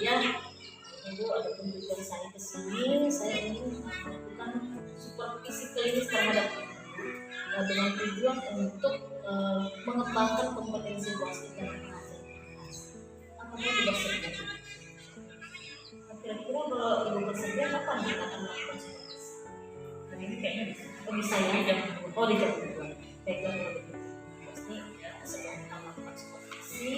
ya Ibu ada kunjungan saya ke sini, saya ingin melakukan supervisi klinis terhadap Ibu dengan tujuan untuk mengembangkan kompetensi Bu Asri dalam mengajar kelas. Apakah Ibu bersedia? Kira-kira kalau Ibu bersedia kapan kita akan melakukan supervisi? Hari ini kayaknya bisa. Oh bisa ya? Di jam 10. Oh di jam 10. Baiklah kalau begitu. Pasti sebelum kita melakukan supervisi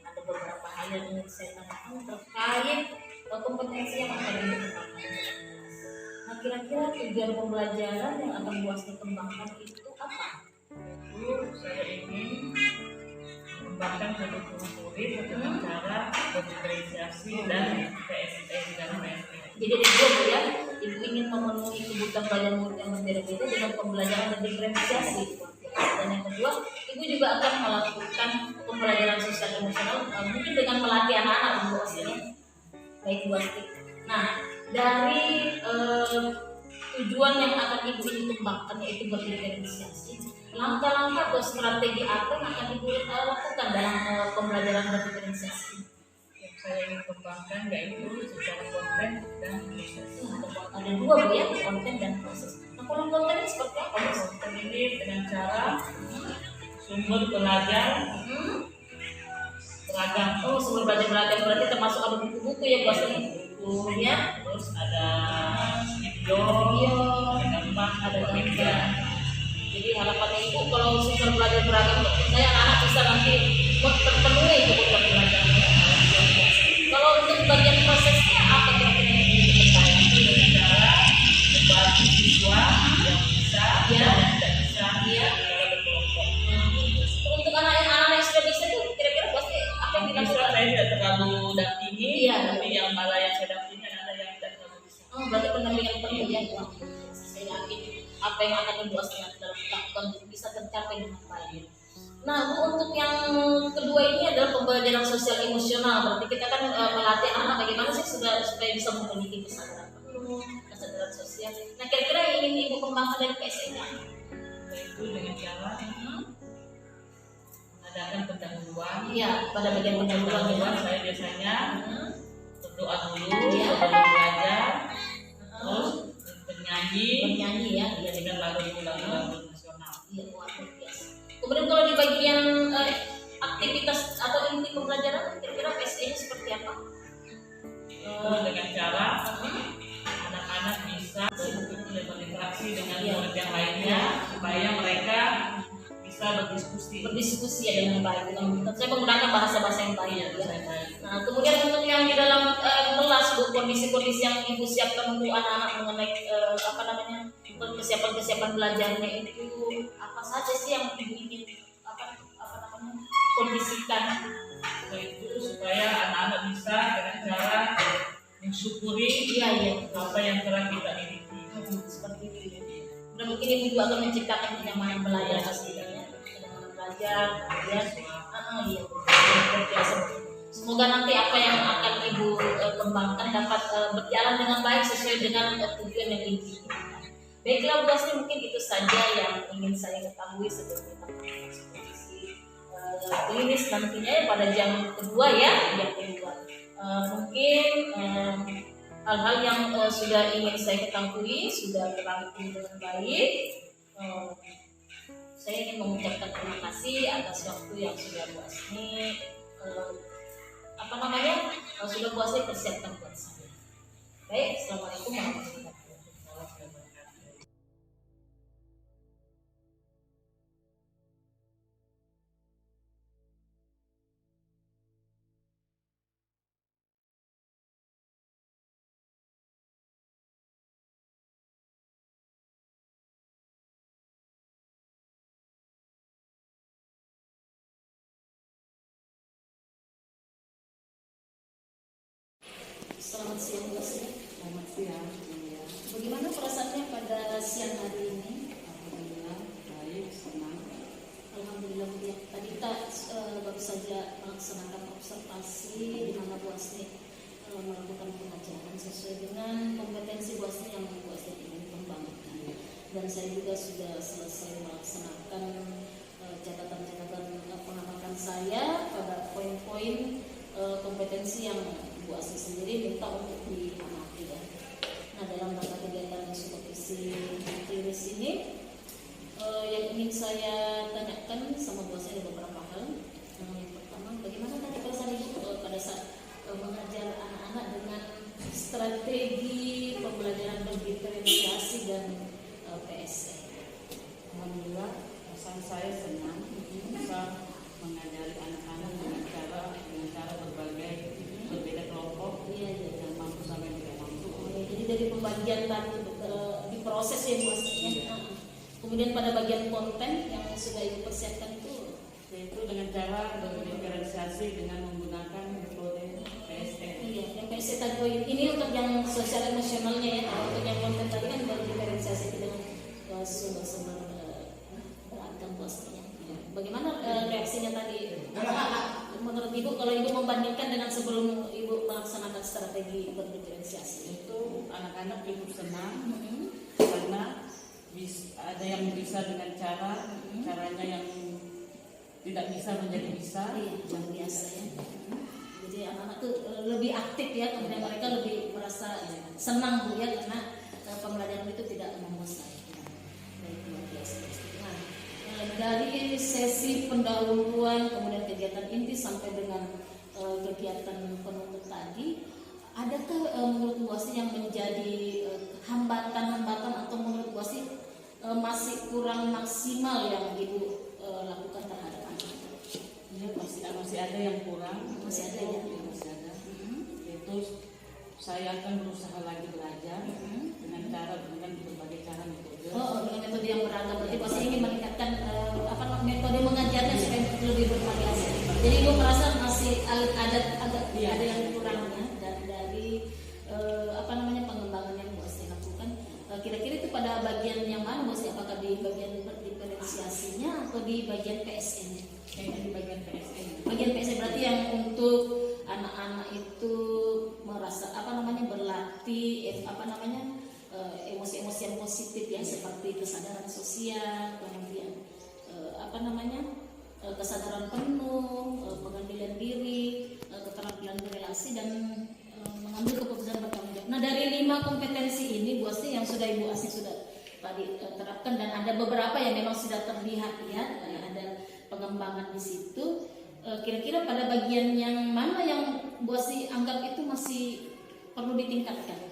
ada beberapa hal yang ingin saya tanyakan terkait kompetensi yang akan dikembangkan dalam kelas. Nah kira-kira tujuan pembelajaran yang akan Bu Asri kembangkan itu apa? Itu saya ingin mengembangkan kurikulum murid dengan cara berdiferensiasi dan PSE dalam PSE. Jadi ada dua Bu ya, Ibu ingin memenuhi kebutuhan belajar murid yang berbeda-beda dengan pembelajaran dan diferensiasi. Dan yang kedua, Ibu juga akan melakukan pembelajaran sosial emosional mungkin dengan melatih anak-anak Bu Asri. Baik Bu Asri. Nah dari tujuan yang akan Ibu ini kembangkan yaitu berdiferensiasi, langkah-langkah atau strategi apa yang akan Ibu lakukan dalam pembelajaran berdiferensiasi? Yang saya ingin kembangkan yaitu secara konten dan proses. Ada dua Bu ya, konten dan proses. Nah kalau konten ini seperti apa Bu? Konten ini dengan cara sumber belajar beragam. Oh sumber belajar beragam berarti termasuk ada buku-buku ya Bu Asri? Buku Ya, terus ada video, ada gambar, ada gambar. Jadi harapannya Ibu kalau sumber belajar beragam itu saya anak-anak bisa nanti terpenuhi kebutuhan belajarnya. Kalau untuk bagian prosesnya apa kira-kira yang Ibu ketahui? dengan cara membantu siswa yang bisa Ya. dan tidak bisa Iya. secara berkelompok. Untuk anak-anak yang sudah bisa itu kira-kira pasti apa yang Bisa dilakukan? saya tidak terlalu dampingi, Iya. tapi yang malah yang saya dampingi ada yang tidak terlalu bisa. Oh, berarti pendampingan penuh ya Bu. Saya yakin apa yang akan Ibu Asri dalam lakukan bisa tercapai dengan baik. Nah Bu, untuk yang kedua ini adalah pembelajaran sosial emosional. Berarti kita kan melatih anak bagaimana sih supaya bisa memiliki kesadaran penuh, kesadaran sosial. Nah kira-kira yang ingin Ibu kembangkan dari PSE-nya? Yaitu dengan cara mengadakan pendahuluan. Iya, pada bagian pendahuluan Pendahuluan ya. saya biasanya berdoa dulu Iya. sebelum belajar, terus bernyanyi Bernyanyi ya, iya dengan lagu-lagu nasional. Iya, luar biasa. Kemudian kalau di bagian aktivitas atau inti pembelajaran, kira-kira PSE-nya seperti apa? Itu dengan cara anak-anak bisa berinteraksi dengan Iya. murid yang lainnya supaya mereka bisa berdiskusi. Berdiskusi ya dengan baik. Saya menggunakan bahasa-bahasa yang baik. Iya, Ya. saya baik. Nah, kemudian untuk yang di dalam kelas, Bu, kondisi-kondisi yang Ibu siapkan untuk anak-anak mengenai persiapan belajarnya itu apa saja sih yang Ibu ingin kondisikan? Yaitu supaya anak-anak bisa dengan cara mensyukuri Iya. apa yang telah kita miliki. Seperti itu ya. Dan mungkin Ibu juga akan menciptakan kenyamanan belajar pastinya. Kenyamanan belajar, kemudian iya, luar biasa. Semoga nanti apa yang akan Ibu kembangkan dapat berjalan dengan baik sesuai dengan tujuan yang Ibu inginkan. Baiklah Bu Asri, mungkin itu saja yang ingin saya ketahui sebelum kita melakukan supervisi klinis nantinya ya, pada jam kedua ya, yang kedua. Mungkin hal-hal yang sudah ingin saya ketahui sudah terangkum dengan baik. Saya ingin mengucapkan terima kasih atas waktu yang sudah Bu Asri sudah Bu Asri persiapkan buat saya. Baik, assalamualaikum warahmatullahi wabarakatuh. Selamat siang Bu Asri. Selamat siang. Bagaimana perasaannya pada siang hari ini? Alhamdulillah baik, senang. Alhamdulillah Bu ya. Tadi kita baru saja melaksanakan observasi di mana Bu Asri melakukan pengajaran sesuai dengan kompetensi Bu Asri yang Bu Asri ingin kembangkan. Dan saya juga sudah selesai melaksanakan catatan-catatan pengamatan saya pada poin-poin kompetensi yang Bu Bu Asih sendiri minta untuk diamati ya. Nah, dalam rangka kegiatan supervisi klinis ini yang ingin saya tanyakan sama Bu Asih ada beberapa hal. Yang pertama, bagaimana tadi perasaan Ibu pada saat mengajar anak-anak dengan strategi pembelajaran berdiferensiasi dan PSE? Alhamdulillah, perasaan saya senang bisa mengajari anak-anak dengan cara berbagai berbeda kelompok yang mampu sampai tidak mampu. Jadi dari pembagian tadi diproses ya maksudnya. Kemudian pada bagian konten yang sudah Ibu persiapkan itu, Yaitu dengan cara berdiferensiasi dengan menggunakan metode PSE. iya, yang PSE tadi ini untuk yang sosial emosionalnya ya. Kalau untuk yang konten tadi kan berdiferensiasi dengan sumber-sumber beragam pastinya. Bagaimana reaksinya tadi? Menurut Ibu, kalau Ibu membandingkan dengan sebelum Ibu melaksanakan strategi berdiferensiasi? Itu anak-anak cukup senang karena ada yang bisa dengan caranya yang tidak bisa menjadi bisa. Iya, yang biasa ya. Jadi anak-anak tuh lebih aktif ya, kemudian mereka lebih merasa senang Bu ya, karena pembelajaran itu tidak membosankan. Baik, luar biasa. Nah, dari sesi pendahuluan, kemudian kegiatan inti sampai dengan kegiatan penutup tadi, adakah menurut Bu Asih yang menjadi hambatan-hambatan atau menurut Bu Asih masih kurang maksimal yang Ibu lakukan terhadap anak-anak? Ya, masih ada yang kurang. Masih ada ya? Masih ada. Yaitu saya akan berusaha lagi belajar dengan berbagai cara metode. Oh, dengan metode yang beragam. Berarti pasti ingin meningkatkan metode mengajarnya supaya lebih bervariasi. Jadi Ibu merasa masih ada yang kurangnya dari pengembangan yang Bu Asih lakukan. Kira-kira itu pada bagian yang mana Bu Asih? Apakah di bagian diferensiasinya atau di bagian PSN-nya? Kayaknya di bagian PSE. Bagian PSN berarti yang untuk anak-anak itu merasa berlatih emosi-emosi yang positif ya, seperti kesadaran sosial, kemudian kesadaran penuh, pengambilan diri, keterampilan berrelasi dan mengambil keputusan bertanggung jawab. Nah, dari 5 kompetensi ini Bu Asih yang sudah Ibu Asih sudah tadi terapkan, dan ada beberapa yang memang sudah terlihat ya, ada pengembangan di situ. Kira-kira pada bagian yang mana yang Bu Asih anggap itu masih perlu ditingkatkan?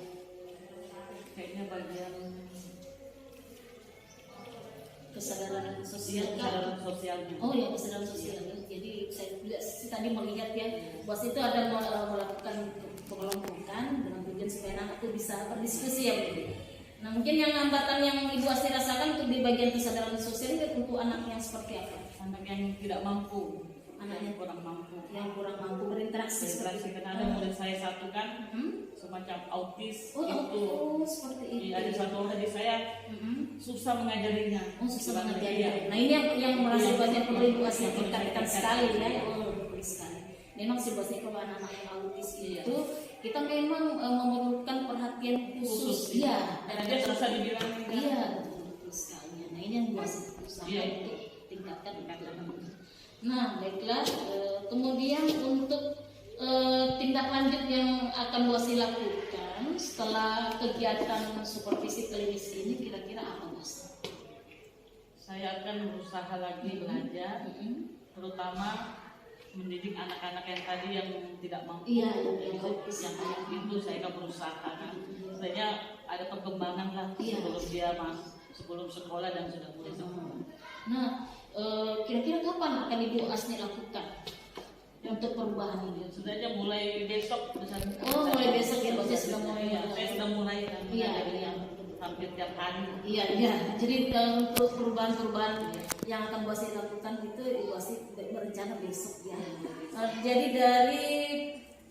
Kayaknya bagian Kesadaran sosial. kesadaran sosialnya. Oh ya, kesadaran sosial. Jadi saya tadi melihat ya, Bu Asih itu ada melakukan pengelompokan dengan tujuan supaya anak itu bisa berdiskusi ya Bu. Nah, mungkin yang hambatan yang Ibu Asih rasakan untuk di bagian kesadaran sosial itu untuk anak yang seperti apa? Anak yang tidak mampu, Anaknya kurang mampu. yang kurang mampu berinteraksi. Karena ada murid saya satu kan semacam autis itu. Seperti itu. Ada satu orang di saya susah mengajarinya. Susah Iya. mengajarnya. Nah, ini yang merasa banyak perlu Ibu Asih tingkatkan sekali ya. Betul sekali. Memang sih Bu Asih, kalau anak-anak yang autis itu kita memang memerlukan perhatian khusus. Iya. Dan dia terasa dibilang. Iya, betul sekali. Nah, ini yang Bu Asih berusaha untuk tingkatkan. Nah, baiklah. Kemudian untuk tindak lanjut yang akan Bu Asih lakukan setelah kegiatan supervisi klinis ini kira-kira apa Bu Asih? Saya akan berusaha lagi belajar, terutama mendidik anak-anak yang tadi yang tidak mampu. Iya, yang autis. Yang itu saya akan berusaha. Sebenarnya ada perkembangan lah sebelum sekolah dan sudah mulai sekolah. Nah, kira-kira kapan akan Ibu Asih lakukan untuk perubahan ini? Sebenarnya mulai besok. Mulai besok ya, Bapak sudah mulai. Saya sudah mulai. Iya. Hampir tiap hari. Iya. Jadi untuk perubahan-perubahan yang akan Bu Asih lakukan itu Ibu Asih berencana besok ya. Jadi dari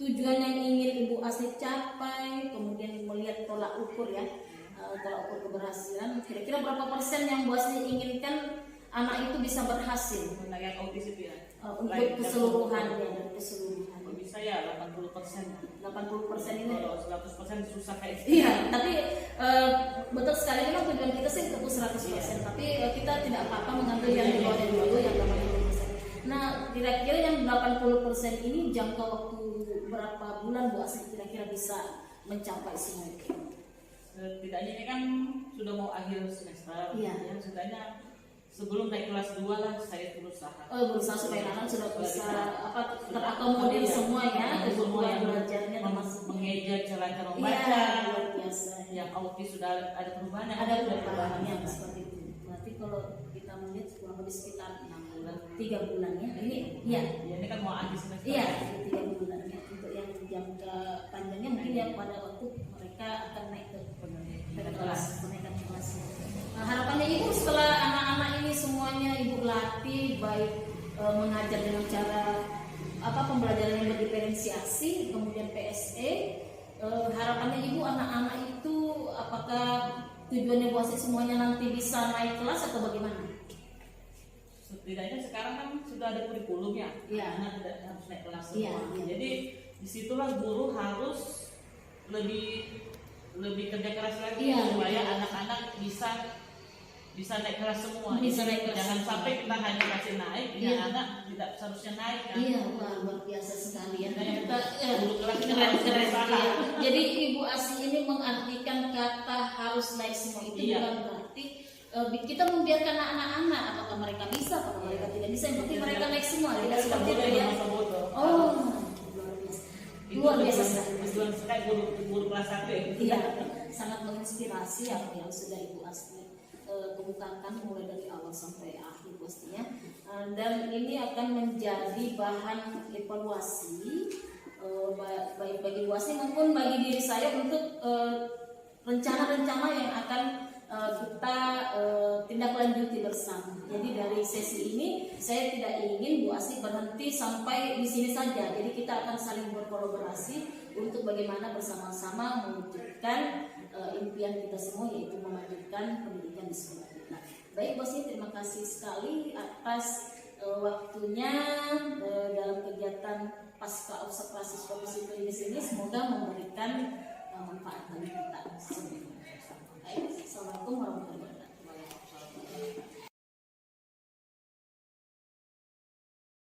tujuan yang ingin Ibu Asih capai, kemudian melihat tolak ukur ya, tolak ukur keberhasilan. Kira-kira berapa persen yang Bu Asih inginkan anak itu bisa berhasil? Yang autis itu ya. Untuk keseluruhannya, keseluruhan. Bisa ya 80%. 80% ini. Kalau 100% susah kayak Iya, tapi betul sekali memang tujuan kita sih untuk 100%, tapi kita tidak apa-apa mengambil yang di bawah dulu yang 80%. Nah, kira-kira yang 80% ini jangka waktu berapa bulan Bu Asih bisa mencapai semua itu. Setidaknya ini kan sudah mau akhir semester, Iya. ya setidaknya sebelum naik kelas 2 lah saya berusaha. Berusaha supaya anak sudah bisa terakomodir semua ya Semua kebutuhan yang belajarnya termasuk mengejar cara iya membaca, luar biasa. yang autis sudah ada perubahan, yang Ada autis sudah perubahannya seperti itu. Berarti kalau kita melihat kurang lebih sekitar 6 bulan. 3 bulan ya. Ini iya. Ya, ini kan mau akhir semester. Iya, 3 bulan ya. Untuk yang jangka panjangnya mungkin yang pada waktu mereka akan naik ke kelas, kenaikan kelas. Nah, harapannya ibu setelah anak-anak ini semuanya ibu latih baik mengajar dengan cara pembelajaran yang berdiferensiasi, kemudian PSE. Harapannya ibu anak-anak itu apakah tujuannya Bu Asih semuanya nanti bisa naik kelas atau bagaimana? Setidaknya sekarang kan sudah ada kurikulum ya, Iya. anak tidak harus naik kelas semua. Iya, iya. Jadi disitulah guru harus lebih kerja keras lagi Iya, supaya betul. anak-anak bisa naik kelas semua. Bisa Jadi naik kelas jangan semua. sampai kita hanya kasih naik, Iya. ya anak tidak seharusnya naik kan. Iya, wah, luar biasa sekali ya. Nah, yang Kita guru kelas ini keren harus keren. berusaha. Iya. Jadi Ibu Asih ini mengartikan kata harus naik semua itu Iya. bukan berarti kita membiarkan anak-anak apakah mereka bisa, apakah mereka tidak bisa. Yang penting mereka naik semua, tidak seperti itu ya. Oh, luar biasa. Luar biasa sekali. Tujuan sekali guru kelas 1 ya. Iya, sangat menginspirasi apa yang sudah Ibu Asih kemukakan mulai dari awal sampai akhir pastinya. Dan ini akan menjadi bahan evaluasi baik bagi Bu Asih maupun bagi diri saya untuk rencana-rencana yang akan kita tindak lanjuti bersama. Jadi dari sesi ini saya tidak ingin Bu Asih berhenti sampai di sini saja. Jadi kita akan saling berkolaborasi untuk bagaimana bersama-sama mewujudkan impian kita semua, yaitu memajukan pendidikan di sekolah kita. Baik Bu Asih, terima kasih sekali atas waktunya dalam kegiatan pasca observasi profesi klinis ini. Semoga memberikan manfaat bagi kita semua. Baik,